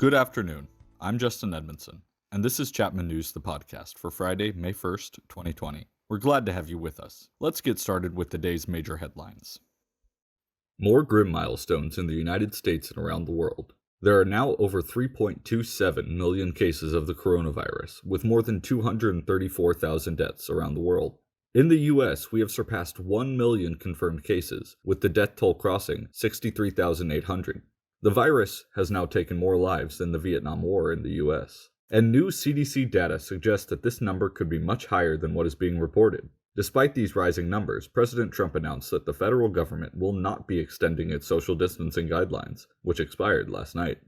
Good afternoon. I'm Justin Edmondson, and this is Chapman News, the podcast for Friday, May 1st, 2020. We're glad to have you with us. Let's get started with the day's major headlines. More grim milestones in the United States and around the world. There are now over 3.27 million cases of the coronavirus, with more than 234,000 deaths around the world. In the U.S., we have surpassed 1 million confirmed cases, with the death toll crossing 63,800. The virus has now taken more lives than the Vietnam War in the U.S., and new CDC data suggests that this number could be much higher than what is being reported. Despite these rising numbers, President Trump announced that the federal government will not be extending its social distancing guidelines, which expired last night.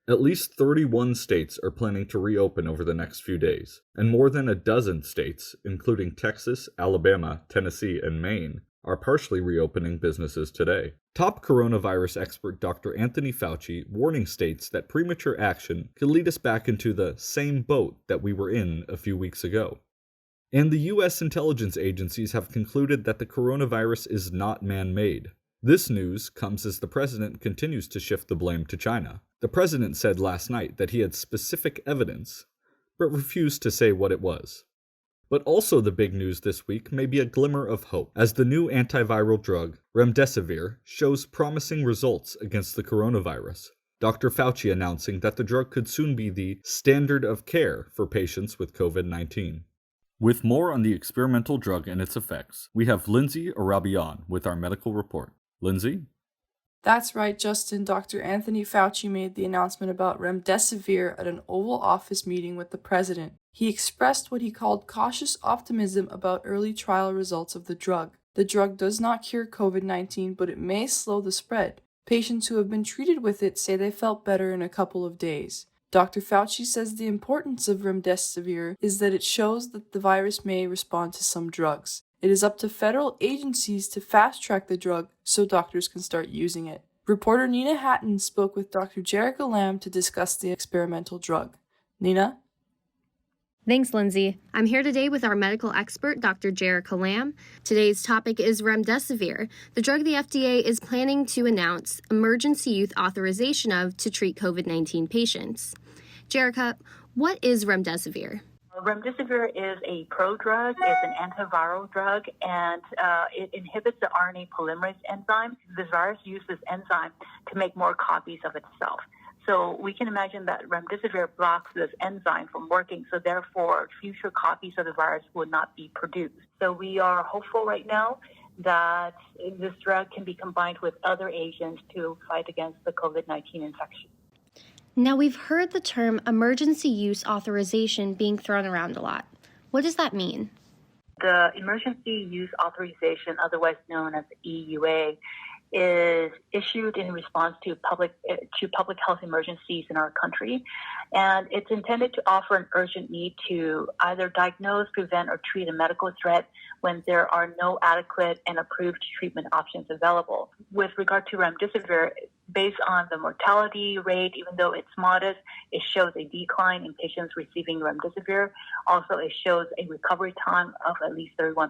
At least 31 states are planning to reopen over the next few days, and more than a dozen states, including Texas, Alabama, Tennessee, and Maine, are partially reopening businesses today. Top coronavirus expert Dr. Anthony Fauci warning states that premature action could lead us back into the same boat that we were in a few weeks ago. And the U.S. intelligence agencies have concluded that the coronavirus is not man-made. This news comes as the president continues to shift the blame to China. The president said last night that he had specific evidence, but refused to say what it was. But also the big news this week may be a glimmer of hope, as the new antiviral drug, remdesivir, shows promising results against the coronavirus. Dr. Fauci announcing that the drug could soon be the standard of care for patients with COVID-19. With more on the experimental drug and its effects, we have Lindsay Arabian with our medical report. Lindsay? That's right, Justin. Dr. Anthony Fauci made the announcement about remdesivir at an Oval Office meeting with the president. He expressed what he called cautious optimism about early trial results of the drug. The drug does not cure COVID-19, but it may slow the spread. Patients who have been treated with it say they felt better in a couple of days. Dr. Fauci says the importance of remdesivir is that it shows that the virus may respond to some drugs. It is up to federal agencies to fast-track the drug so doctors can start using it. Reporter Nina Hatton spoke with Dr. Jerica Lamb to discuss the experimental drug. Nina? Thanks, Lindsay. I'm here today with our medical expert, Dr. Jerica Lamb. Today's topic is remdesivir, the drug the FDA is planning to announce emergency use authorization of to treat COVID-19 patients. Jerica, what is remdesivir? Remdesivir is a prodrug. It's an antiviral drug, and it inhibits the RNA polymerase enzyme. This virus uses this enzyme to make more copies of itself. So we can imagine that remdesivir blocks this enzyme from working, so therefore future copies of the virus will not be produced. So we are hopeful right now that this drug can be combined with other agents to fight against the COVID-19 infection. Now, we've heard the term emergency use authorization being thrown around a lot. What does that mean? The emergency use authorization, otherwise known as EUA, is issued in response to public health emergencies in our country, and it's intended to offer an urgent need to either diagnose, prevent, or treat a medical threat when there are no adequate and approved treatment options available. With regard to remdesivir, based on the mortality rate, even though it's modest, it shows a decline in patients receiving remdesivir. Also, it shows a recovery time of at least 31%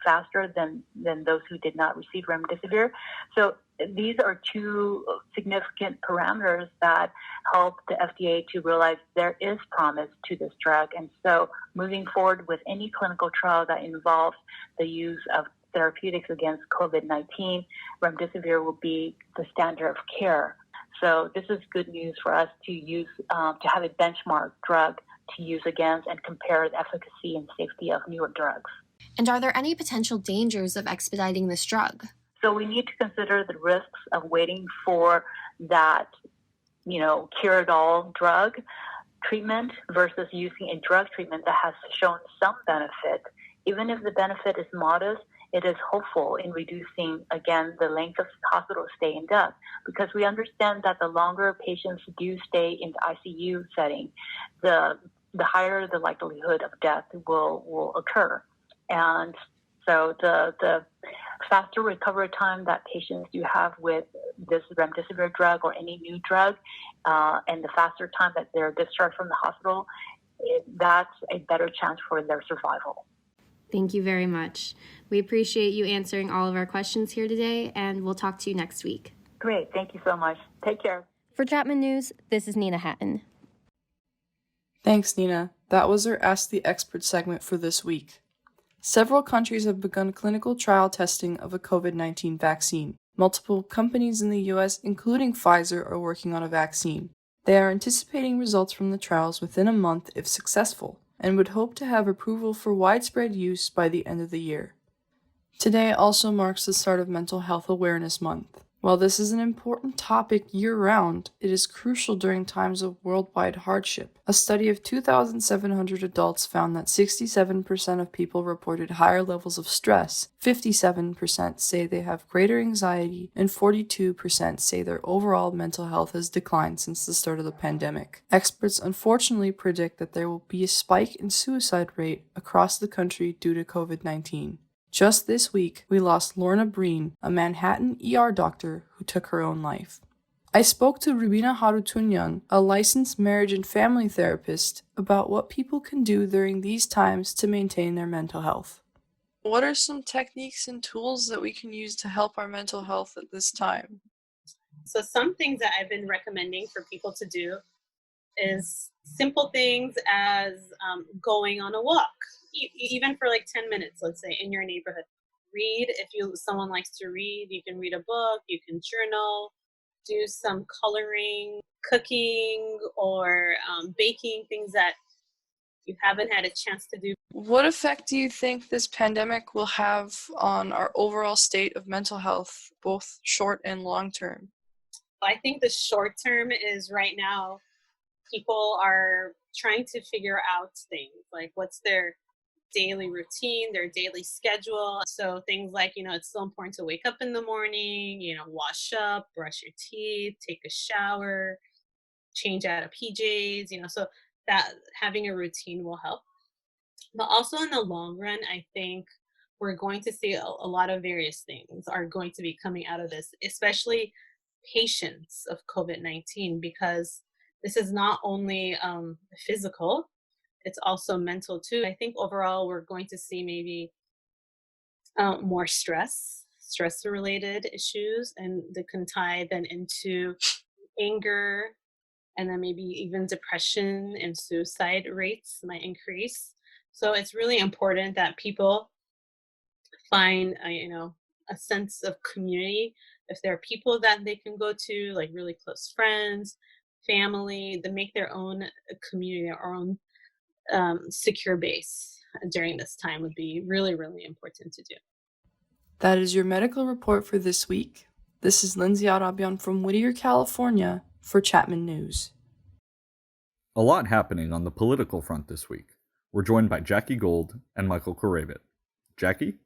faster than those who did not receive remdesivir. So these are two significant parameters that help the FDA to realize there is promise to this drug. And so moving forward with any clinical trial that involves the use of therapeutics against COVID-19, remdesivir will be the standard of care. So this is good news for us to use, to have a benchmark drug to use against and compare the efficacy and safety of newer drugs. And are there any potential dangers of expediting this drug? So we need to consider the risks of waiting for that, cure-it-all drug treatment versus using a drug treatment that has shown some benefit. Even if the benefit is modest, it is hopeful in reducing, again, the length of hospital stay and death, because we understand that the longer patients do stay in the ICU setting, the higher the likelihood of death will occur. And so the faster recovery time that patients do have with this remdesivir drug or any new drug, and the faster time that they're discharged from the hospital, that's a better chance for their survival. Thank you very much. We appreciate you answering all of our questions here today, and we'll talk to you next week. Great. Thank you so much. Take care. For Chapman News, this is Nina Hatton. Thanks, Nina. That was our Ask the Expert segment for this week. Several countries have begun clinical trial testing of a COVID-19 vaccine. Multiple companies in the U.S., including Pfizer, are working on a vaccine. They are anticipating results from the trials within a month if successful, and would hope to have approval for widespread use by the end of the year. Today also marks the start of Mental Health Awareness Month. While this is an important topic year-round, it is crucial during times of worldwide hardship. A study of 2,700 adults found that 67% of people reported higher levels of stress, 57% say they have greater anxiety, and 42% say their overall mental health has declined since the start of the pandemic. Experts unfortunately predict that there will be a spike in suicide rate across the country due to COVID-19. Just this week, we lost Lorna Breen, a Manhattan ER doctor who took her own life. I spoke to Rubina Harutunyan, a licensed marriage and family therapist, about what people can do during these times to maintain their mental health. What are some techniques and tools that we can use to help our mental health at this time? So some things that I've been recommending for people to do is simple things as going on a walk, even for like 10 minutes, let's say, in your neighborhood. Read. If someone likes to read, you can read a book, you can journal, do some coloring, cooking, or baking, things that you haven't had a chance to do. What effect do you think this pandemic will have on our overall state of mental health, both short and long term? I think the short term is right now, people are trying to figure out things like what's their daily routine, their daily schedule. So things like, it's so important to wake up in the morning, wash up, brush your teeth, take a shower, change out of PJs, so that having a routine will help. But also in the long run, I think we're going to see a lot of various things are going to be coming out of this, especially patients of COVID-19, because this is not only physical, it's also mental too. I think overall we're going to see maybe more stress-related issues, and that can tie then into anger, and then maybe even depression and suicide rates might increase. So it's really important that people find, a sense of community. If there are people that they can go to, like really close friends, family, they make their own community, their own secure base during this time would be really, really important to do. That is your medical report for this week. This is Lindsay Arabian from Whittier, California for Chapman News. A lot happening on the political front this week. We're joined by Jackie Gold and Michael Koravit. Jackie?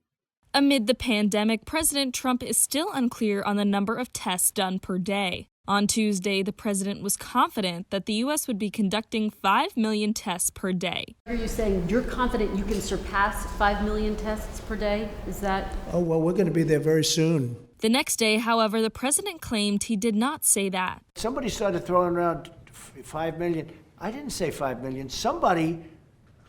Amid the pandemic, President Trump is still unclear on the number of tests done per day. On Tuesday, the president was confident that the U.S. would be conducting 5 million tests per day. Are you saying you're confident you can surpass 5 million tests per day? Is that? Oh, well, we're going to be there very soon. The next day, however, the president claimed he did not say that. Somebody started throwing around 5 million. I didn't say 5 million. Somebody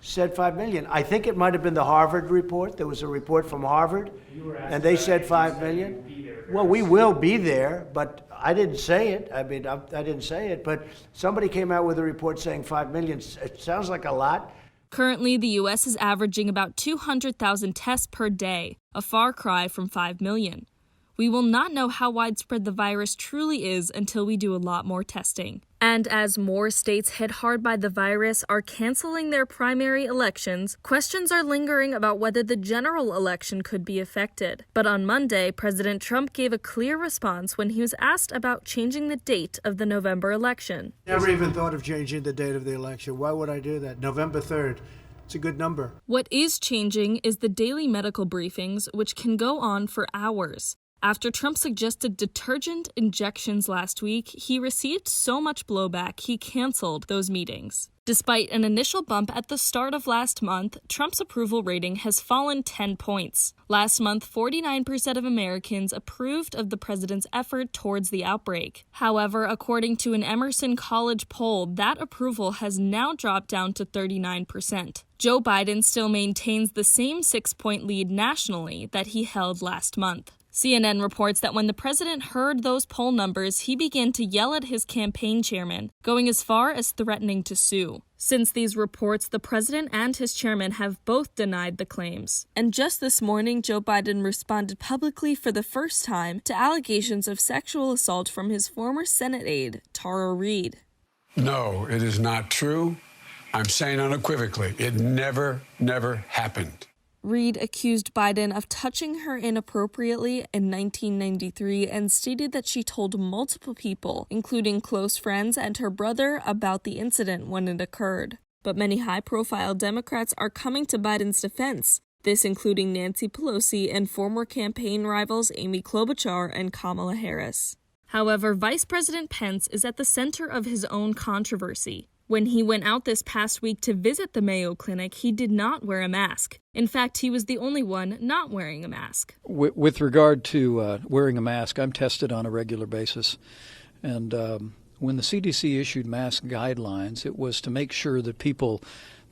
said 5 million. I think it might have been the Harvard report. There was a report from Harvard, and they said 5 million. Well, we will be there, but I didn't say it. I didn't say it, but somebody came out with a report saying 5 million. It sounds like a lot. Currently, the U.S. is averaging about 200,000 tests per day, a far cry from 5 million. We will not know how widespread the virus truly is until we do a lot more testing. And as more states hit hard by the virus are canceling their primary elections, questions are lingering about whether the general election could be affected. But on Monday, President Trump gave a clear response when he was asked about changing the date of the November election. Never even thought of changing the date of the election. Why would I do that? November 3rd. It's a good number. What is changing is the daily medical briefings, which can go on for hours. After Trump suggested detergent injections last week, he received so much blowback he canceled those meetings. Despite an initial bump at the start of last month, Trump's approval rating has fallen 10 points. Last month, 49% of Americans approved of the president's effort towards the outbreak. However, according to an Emerson College poll, that approval has now dropped down to 39%. Joe Biden still maintains the same 6-point lead nationally that he held last month. CNN reports that when the president heard those poll numbers, he began to yell at his campaign chairman, going as far as threatening to sue. Since these reports, the president and his chairman have both denied the claims. And just this morning, Joe Biden responded publicly for the first time to allegations of sexual assault from his former Senate aide, Tara Reade. No, it is not true. I'm saying unequivocally, it never happened. Reade accused Biden of touching her inappropriately in 1993 and stated that she told multiple people, including close friends and her brother, about the incident when it occurred. But many high-profile Democrats are coming to Biden's defense, this including Nancy Pelosi and former campaign rivals Amy Klobuchar and Kamala Harris. However, Vice President Pence is at the center of his own controversy. When he went out this past week to visit the Mayo Clinic, he did not wear a mask. In fact, he was the only one not wearing a mask. With regard to wearing a mask, I'm tested on a regular basis. And when the CDC issued mask guidelines, it was to make sure that people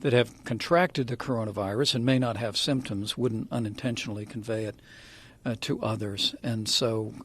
that have contracted the coronavirus and may not have symptoms wouldn't unintentionally convey it to others. And so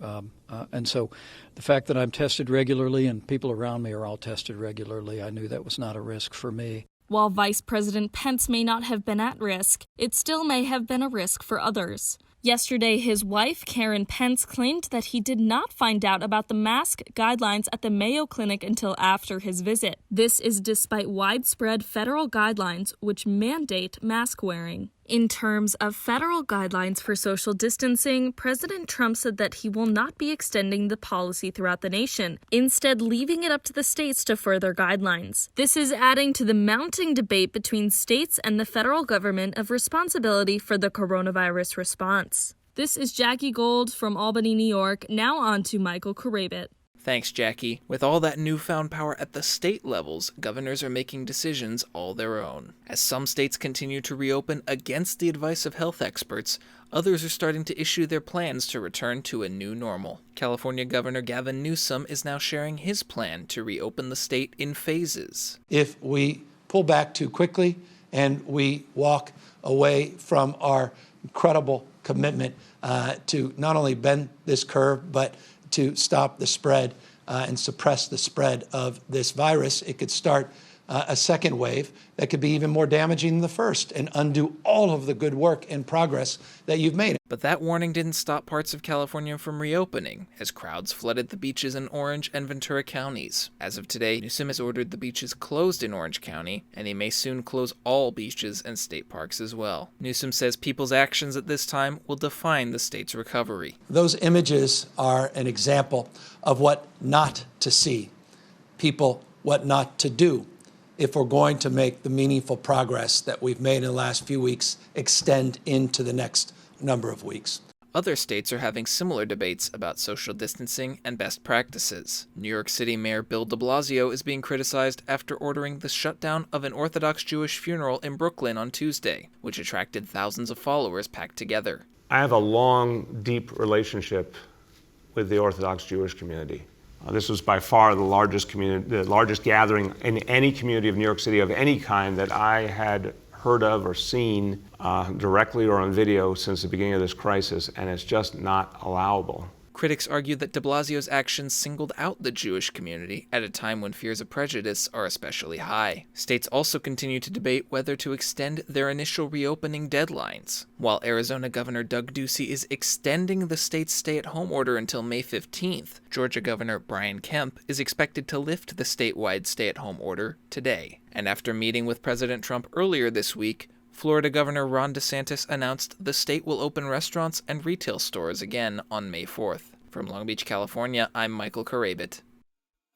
the fact that I'm tested regularly and people around me are all tested regularly, I knew that was not a risk for me. While Vice President Pence may not have been at risk, it still may have been a risk for others. Yesterday, his wife, Karen Pence, claimed that he did not find out about the mask guidelines at the Mayo Clinic until after his visit. This is despite widespread federal guidelines which mandate mask wearing. In terms of federal guidelines for social distancing, President Trump said that he will not be extending the policy throughout the nation, instead leaving it up to the states to further guidelines. This is adding to the mounting debate between states and the federal government of responsibility for the coronavirus response. This is Jackie Gold from Albany, New York. Now on to Michael Karabit. Thanks, Jackie. With all that newfound power at the state levels, governors are making decisions all their own. As some states continue to reopen against the advice of health experts, others are starting to issue their plans to return to a new normal. California Governor Gavin Newsom is now sharing his plan to reopen the state in phases. If we pull back too quickly and we walk away from our incredible commitment to not only bend this curve, but to stop the spread and suppress the spread of this virus, it could start a second wave that could be even more damaging than the first and undo all of the good work and progress that you've made. But that warning didn't stop parts of California from reopening, as crowds flooded the beaches in Orange and Ventura counties. As of today, Newsom has ordered the beaches closed in Orange County, and he may soon close all beaches and state parks as well. Newsom says people's actions at this time will define the state's recovery. Those images are an example of what not to see, people what not to do, if we're going to make the meaningful progress that we've made in the last few weeks extend into the next number of weeks. Other states are having similar debates about social distancing and best practices. New York City Mayor Bill de Blasio is being criticized after ordering the shutdown of an Orthodox Jewish funeral in Brooklyn on Tuesday, which attracted thousands of followers packed together. I have a long, deep relationship with the Orthodox Jewish community. This was by far the largest gathering in any community of New York City of any kind that I had heard of or seen directly or on video since the beginning of this crisis, and it's just not allowable. Critics argue that de Blasio's actions singled out the Jewish community at a time when fears of prejudice are especially high. States also continue to debate whether to extend their initial reopening deadlines. While Arizona Governor Doug Ducey is extending the state's stay-at-home order until May 15th, Georgia Governor Brian Kemp is expected to lift the statewide stay-at-home order today. And after meeting with President Trump earlier this week, Florida Governor Ron DeSantis announced the state will open restaurants and retail stores again on May 4th. From Long Beach, California, I'm Michael Karabit.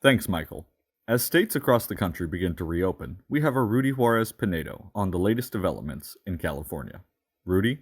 Thanks, Michael. As states across the country begin to reopen, we have our Rudy Juarez Pinedo on the latest developments in California. Rudy?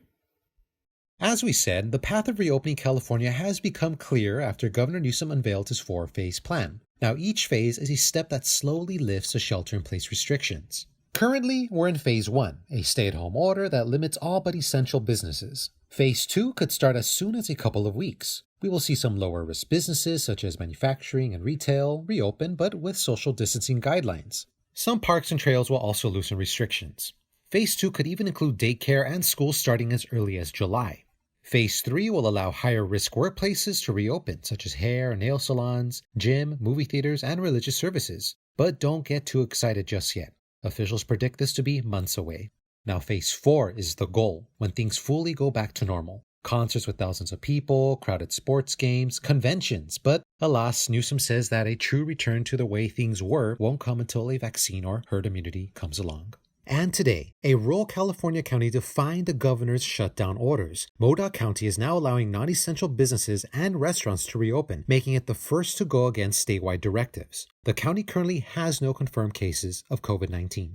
As we said, the path of reopening California has become clear after Governor Newsom unveiled his 4-phase plan. Now, each phase is a step that slowly lifts the shelter-in-place restrictions. Currently, we're in Phase 1, a stay-at-home order that limits all but essential businesses. Phase 2 could start as soon as a couple of weeks. We will see some lower-risk businesses, such as manufacturing and retail, reopen, but with social distancing guidelines. Some parks and trails will also loosen restrictions. Phase 2 could even include daycare and schools starting as early as July. Phase 3 will allow higher-risk workplaces to reopen, such as hair and nail salons, gym, movie theaters, and religious services. But don't get too excited just yet. Officials predict this to be months away. Now, Phase 4 is the goal, when things fully go back to normal. Concerts with thousands of people, crowded sports games, conventions. But alas, Newsom says that a true return to the way things were won't come until a vaccine or herd immunity comes along. And today, a rural California county defied the governor's shutdown orders. Modoc County is now allowing non-essential businesses and restaurants to reopen, making it the first to go against statewide directives. The county currently has no confirmed cases of COVID-19.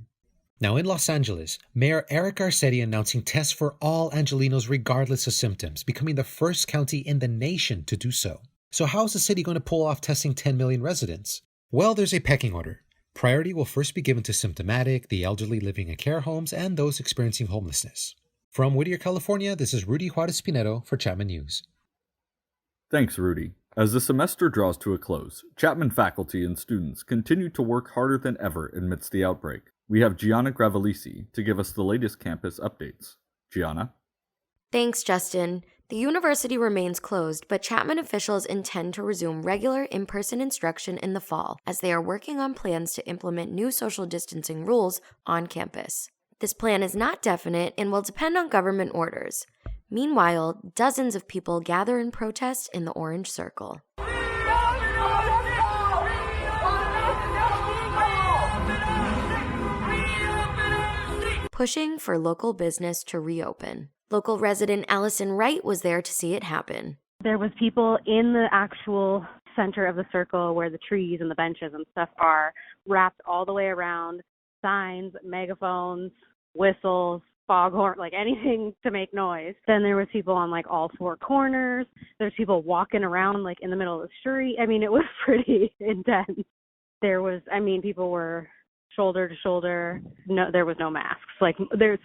Now in Los Angeles, Mayor Eric Garcetti announcing tests for all Angelinos regardless of symptoms, becoming the first county in the nation to do so. So how is the city going to pull off testing 10 million residents? Well, there's a pecking order. Priority will first be given to symptomatic, the elderly living in care homes, and those experiencing homelessness. From Whittier, California, this is Rudy Juarez Pinedo for Chapman News. Thanks, Rudy. As the semester draws to a close, Chapman faculty and students continue to work harder than ever amidst the outbreak. We have Gianna Gravelisi to give us the latest campus updates. Gianna? Thanks, Justin. The university remains closed, but Chapman officials intend to resume regular in-person instruction in the fall as they are working on plans to implement new social distancing rules on campus. This plan is not definite and will depend on government orders. Meanwhile, dozens of people gather in protest in the Orange Circle. Pushing for local business to reopen. Local resident Allison Wright was there to see it happen. There was people in the actual center of the circle where the trees and the benches and stuff are, wrapped all the way around, signs, megaphones, whistles, foghorn, like anything to make noise. Then there was people on like all four corners. There's people walking around like in the middle of the street. I mean, it was pretty intense. People were shoulder to shoulder. No, there was no masks. Like the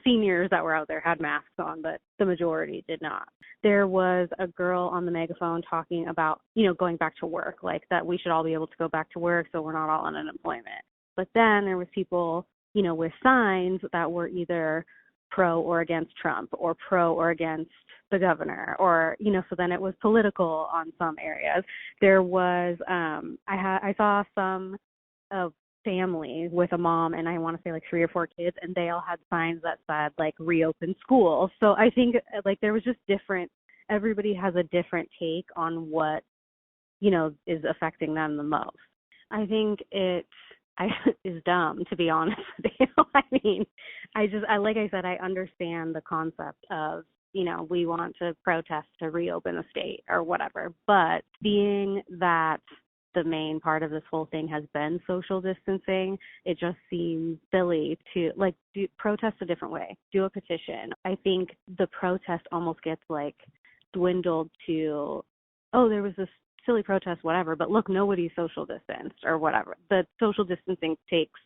seniors that were out there had masks on, but the majority did not. There was a girl on the megaphone talking about, going back to work, like that we should all be able to go back to work so we're not all on unemployment. But then there was people, with signs that were either pro or against Trump or pro or against the governor or, so then it was political on some areas. There was, I saw some family with a mom and I want to say like 3 or 4 kids, and they all had signs that said like reopen schools. So I think like there was just everybody has a different take on what, is affecting them the most. I think it is dumb, to be honest with you. Like I said, I understand the concept of, we want to protest to reopen the state or whatever, but being that the main part of this whole thing has been social distancing, it just seems silly to protest a different way, do a petition. I think the protest almost gets dwindled to, there was this silly protest, whatever, but look, nobody's social distanced or whatever. The social distancing takes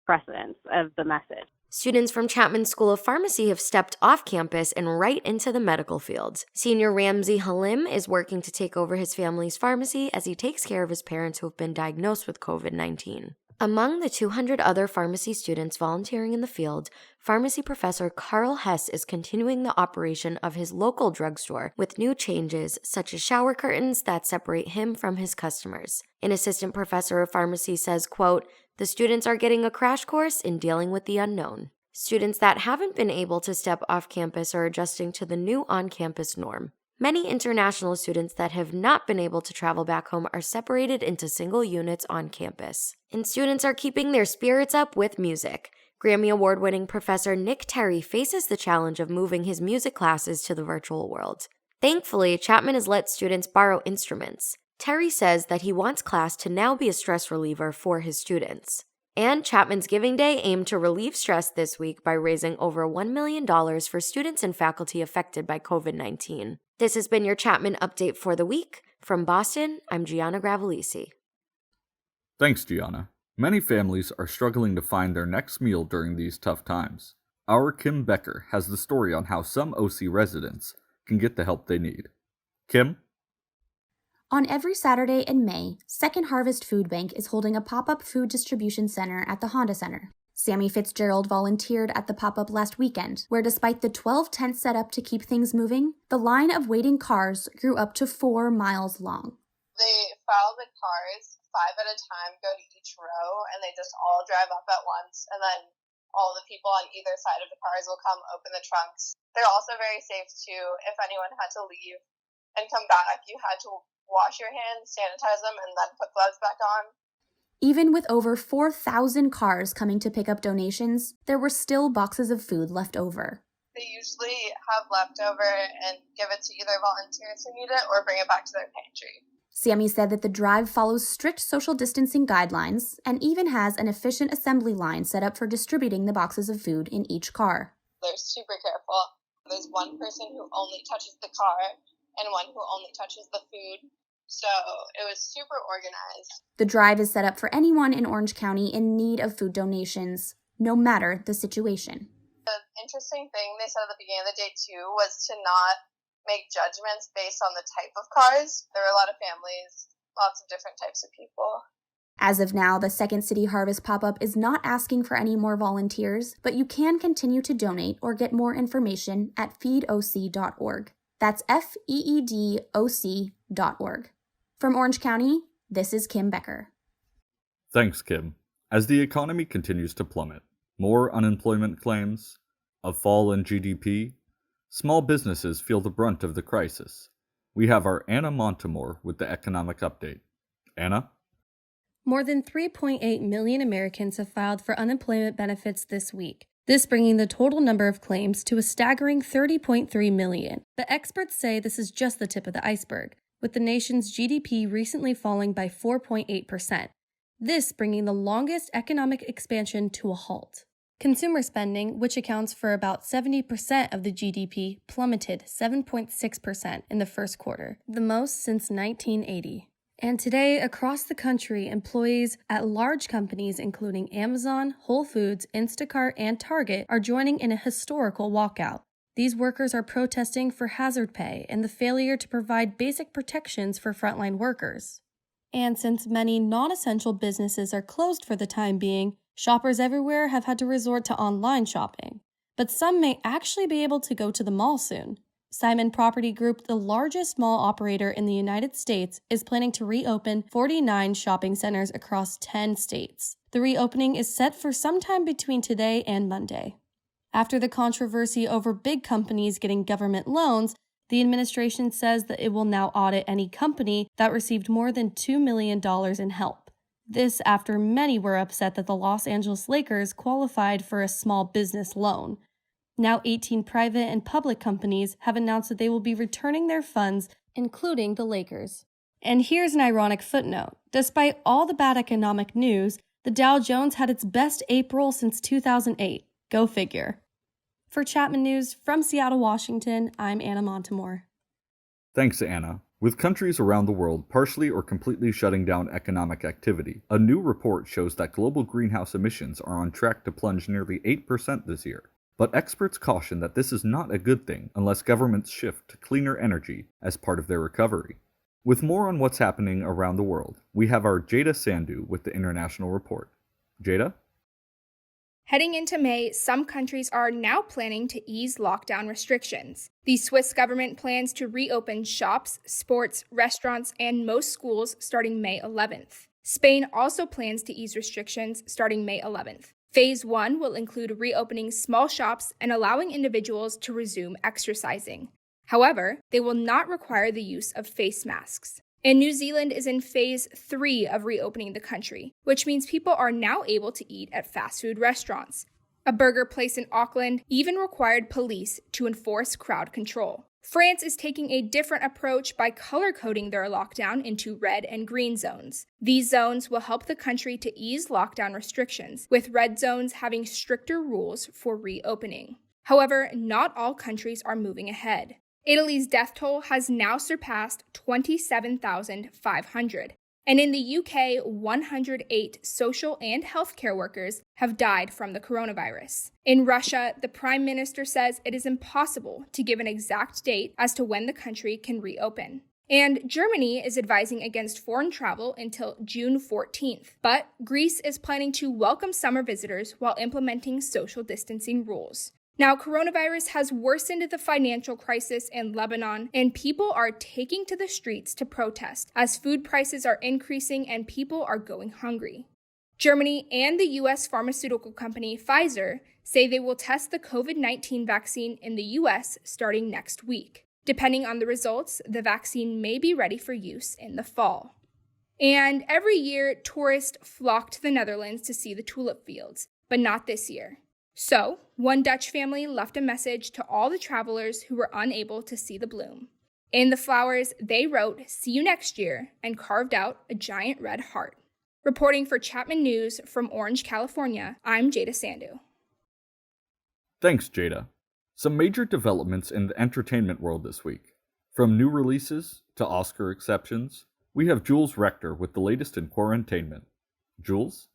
precedence of the message. Students from Chapman School of Pharmacy have stepped off campus and right into the medical field. Senior Ramsey Halim is working to take over his family's pharmacy as he takes care of his parents who have been diagnosed with COVID-19. Among the 200 other pharmacy students volunteering in the field, pharmacy professor Carl Hess is continuing the operation of his local drugstore with new changes such as shower curtains that separate him from his customers. An assistant professor of pharmacy says, quote, "The students are getting a crash course in dealing with the unknown." Students that haven't been able to step off campus are adjusting to the new on-campus norm. Many international students that have not been able to travel back home are separated into single units on campus. And students are keeping their spirits up with music. Grammy Award-winning professor Nick Terry faces the challenge of moving his music classes to the virtual world. Thankfully, Chapman has let students borrow instruments. Terry says that he wants class to now be a stress reliever for his students. And Chapman's Giving Day aimed to relieve stress this week by raising over $1 million for students and faculty affected by COVID-19. This has been your Chapman Update for the week. From Boston, I'm Gianna Gravelisi. Thanks, Gianna. Many families are struggling to find their next meal during these tough times. Our Kim Becker has the story on how some OC residents can get the help they need. Kim? On every Saturday in May, Second Harvest Food Bank is holding a pop-up food distribution center at the Honda Center. Sammy Fitzgerald volunteered at the pop-up last weekend, where despite the 12 tents set up to keep things moving, the line of waiting cars grew up to 4 miles long. They file the cars 5 at a time, go to each row, and they just all drive up at once, and then all the people on either side of the cars will come open the trunks. They're also very safe too. If anyone had to leave and come back, you had to wash your hands, sanitize them, and then put gloves back on. Even with over 4,000 cars coming to pick up donations, there were still boxes of food left over. They usually have leftover and give it to either volunteers who need it or bring it back to their pantry. Sammy said that the drive follows strict social distancing guidelines and even has an efficient assembly line set up for distributing the boxes of food in each car. They're super careful. There's one person who only touches the car and one who only touches the food. So it was super organized. The drive is set up for anyone in Orange County in need of food donations, no matter the situation. The interesting thing they said at the beginning of the day, too, was to not make judgments based on the type of cars. There were a lot of families, lots of different types of people. As of now, the Second City Harvest pop-up is not asking for any more volunteers, but you can continue to donate or get more information at feedoc.org. That's feedoc.org. From Orange County, this is Kim Becker. Thanks, Kim. As the economy continues to plummet, more unemployment claims, a fall in GDP, small businesses feel the brunt of the crisis. We have our Anna Montemore with the economic update. Anna? More than 3.8 million Americans have filed for unemployment benefits this week, this bringing the total number of claims to a staggering 30.3 million. But experts say this is just the tip of the iceberg, with the nation's GDP recently falling by 4.8%, this bringing the longest economic expansion to a halt. Consumer spending, which accounts for about 70% of the GDP, plummeted 7.6% in the first quarter, the most since 1980. And today, across the country, employees at large companies including Amazon, Whole Foods, Instacart, and Target are joining in a historical walkout. These workers are protesting for hazard pay and the failure to provide basic protections for frontline workers. And since many non-essential businesses are closed for the time being, shoppers everywhere have had to resort to online shopping. But some may actually be able to go to the mall soon. Simon Property Group, the largest mall operator in the United States, is planning to reopen 49 shopping centers across 10 states. The reopening is set for sometime between today and Monday. After the controversy over big companies getting government loans, the administration says that it will now audit any company that received more than $2 million in help. This after many were upset that the Los Angeles Lakers qualified for a small business loan. Now 18 private and public companies have announced that they will be returning their funds, including the Lakers. And here's an ironic footnote. Despite all the bad economic news, the Dow Jones had its best April since 2008. Go figure. For Chapman News from Seattle, Washington, I'm Anna Montemore. Thanks, Anna. With countries around the world partially or completely shutting down economic activity, a new report shows that global greenhouse emissions are on track to plunge nearly 8% this year. But experts caution that this is not a good thing unless governments shift to cleaner energy as part of their recovery. With more on what's happening around the world, we have our Jada Sandhu with the International Report. Jada? Heading into May, some countries are now planning to ease lockdown restrictions. The Swiss government plans to reopen shops, sports, restaurants, and most schools starting May 11th. Spain also plans to ease restrictions starting May 11th. Phase 1 will include reopening small shops and allowing individuals to resume exercising. However, they will not require the use of face masks. And New Zealand is in Phase 3 of reopening the country, which means people are now able to eat at fast food restaurants. A burger place in Auckland even required police to enforce crowd control. France is taking a different approach by color-coding their lockdown into red and green zones. These zones will help the country to ease lockdown restrictions, with red zones having stricter rules for reopening. However, not all countries are moving ahead. Italy's death toll has now surpassed 27,500. And in the UK, 108 social and healthcare workers have died from the coronavirus. In Russia, the prime minister says it is impossible to give an exact date as to when the country can reopen. And Germany is advising against foreign travel until June 14th. But Greece is planning to welcome summer visitors while implementing social distancing rules. Now, coronavirus has worsened the financial crisis in Lebanon, and people are taking to the streets to protest as food prices are increasing and people are going hungry. Germany and the U.S. pharmaceutical company Pfizer say they will test the COVID-19 vaccine in the U.S. starting next week. Depending on the results, the vaccine may be ready for use in the fall. And every year, tourists flock to the Netherlands to see the tulip fields, but not this year. So, one Dutch family left a message to all the travelers who were unable to see the bloom. In the flowers, they wrote, "See you next year," and carved out a giant red heart. Reporting for Chapman News from Orange, California, I'm Jada Sandu. Thanks, Jada. Some major developments in the entertainment world this week. From new releases to Oscar exceptions, we have Jules Rector with the latest in quarantainment. Jules?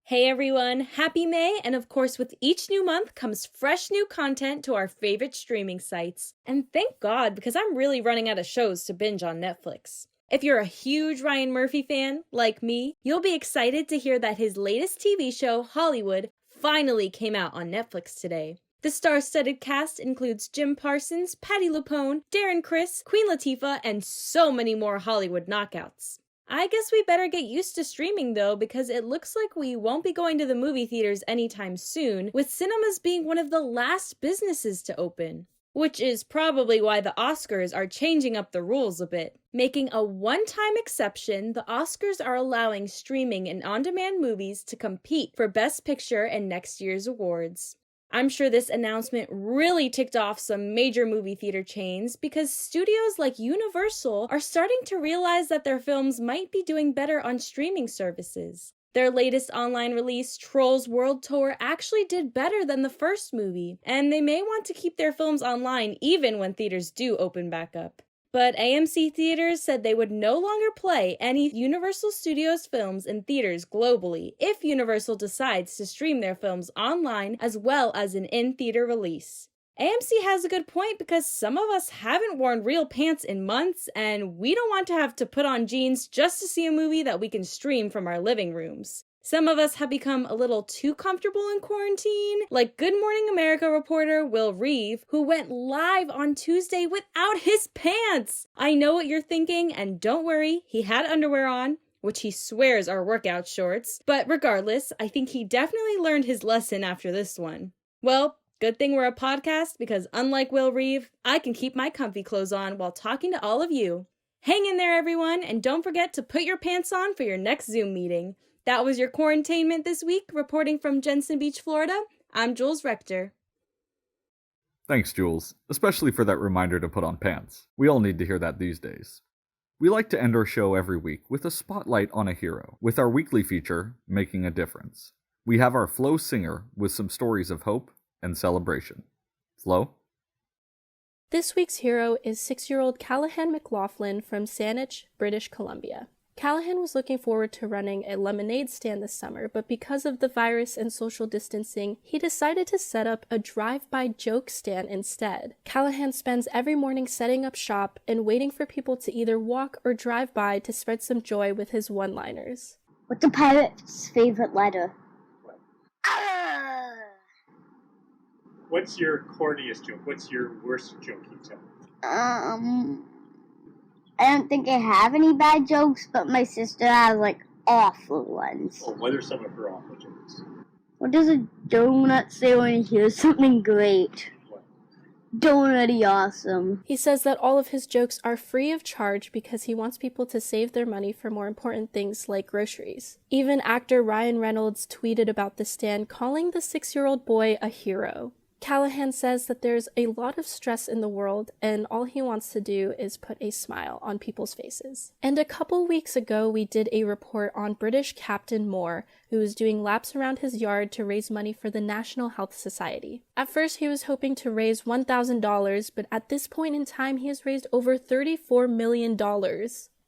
Hey everyone, happy May, and of course with each new month comes fresh new content to our favorite streaming sites. And thank God, because I'm really running out of shows to binge on Netflix. If you're a huge Ryan Murphy fan, like me, you'll be excited to hear that his latest TV show, Hollywood, finally came out on Netflix today. The star-studded cast includes Jim Parsons, Patti LuPone, Darren Criss, Queen Latifah, and so many more Hollywood knockouts. I guess we better get used to streaming though, because it looks like we won't be going to the movie theaters anytime soon, with cinemas being one of the last businesses to open. Which is probably why the Oscars are changing up the rules a bit. Making a one-time exception, the Oscars are allowing streaming and on-demand movies to compete for Best Picture in next year's awards. I'm sure this announcement really ticked off some major movie theater chains because studios like Universal are starting to realize that their films might be doing better on streaming services. Their latest online release, Trolls World Tour, actually did better than the first movie, and they may want to keep their films online even when theaters do open back up. But AMC Theaters said they would no longer play any Universal Studios films in theaters globally if Universal decides to stream their films online as well as an in-theater release. AMC has a good point because some of us haven't worn real pants in months, and we don't want to have to put on jeans just to see a movie that we can stream from our living rooms. Some of us have become a little too comfortable in quarantine, like Good Morning America reporter Will Reeve, who went live on Tuesday without his pants. I know what you're thinking, and don't worry, he had underwear on, which he swears are workout shorts, but regardless, I think he definitely learned his lesson after this one. Well, good thing we're a podcast, because unlike Will Reeve, I can keep my comfy clothes on while talking to all of you. Hang in there, everyone, and don't forget to put your pants on for your next Zoom meeting. That was your quarantainment this week. Reporting from Jensen Beach, Florida, I'm Jules Rector. Thanks, Jules, especially for that reminder to put on pants. We all need to hear that these days. We like to end our show every week with a spotlight on a hero, with our weekly feature, Making a Difference. We have our Flo singer with some stories of hope and celebration. Flo? This week's hero is 6-year-old Callahan McLaughlin from Saanich, British Columbia. Callahan was looking forward to running a lemonade stand this summer, but because of the virus and social distancing, he decided to set up a drive-by joke stand instead. Callahan spends every morning setting up shop and waiting for people to either walk or drive by to spread some joy with his one-liners. What's a pirate's favorite letter? What's your corniest joke? What's your worst joke you tell? I don't think I have any bad jokes, but my sister has, awful ones. Oh, what are some of her awful jokes? What does a donut say when he hears something great? What? Donutty awesome. He says that all of his jokes are free of charge because he wants people to save their money for more important things like groceries. Even actor Ryan Reynolds tweeted about the stand, calling the 6-year-old boy a hero. Callahan says that there's a lot of stress in the world, and all he wants to do is put a smile on people's faces. And a couple weeks ago, we did a report on British Captain Moore, who was doing laps around his yard to raise money for the National Health Society. At first, he was hoping to raise $1,000, but at this point in time, he has raised over $34 million.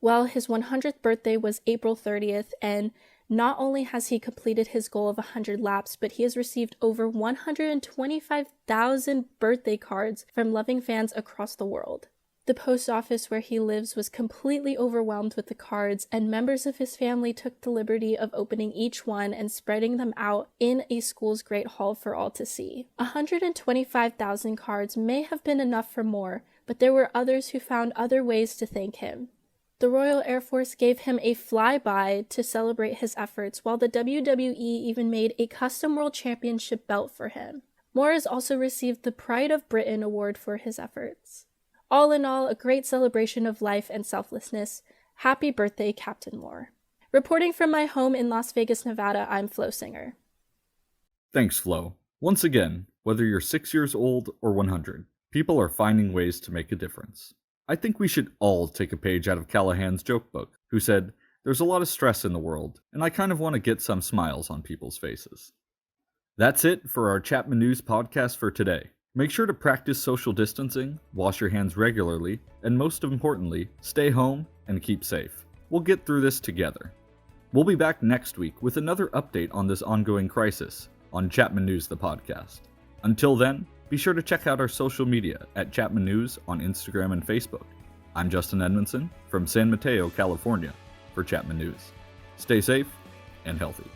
Well, his 100th birthday was April 30th, and not only has he completed his goal of 100 laps, but he has received over 125,000 birthday cards from loving fans across the world. The post office where he lives was completely overwhelmed with the cards, and members of his family took the liberty of opening each one and spreading them out in a school's great hall for all to see. 125,000 cards may have been enough for more, but there were others who found other ways to thank him. The Royal Air Force gave him a flyby to celebrate his efforts, while the WWE even made a custom World Championship belt for him. Moore has also received the Pride of Britain Award for his efforts. All in all, a great celebration of life and selflessness. Happy birthday, Captain Moore. Reporting from my home in Las Vegas, Nevada, I'm Flo Singer. Thanks, Flo. Once again, whether you're 6 years old or 100, people are finding ways to make a difference. I think we should all take a page out of Callahan's joke book, who said, "There's a lot of stress in the world, and I kind of want to get some smiles on people's faces." That's it for our Chapman News podcast for today. Make sure to practice social distancing, wash your hands regularly, and most importantly, stay home and keep safe. We'll get through this together. We'll be back next week with another update on this ongoing crisis on Chapman News, the podcast. Until then, be sure to check out our social media at Chapman News on Instagram and Facebook. I'm Justin Edmondson from San Mateo, California, for Chapman News. Stay safe and healthy.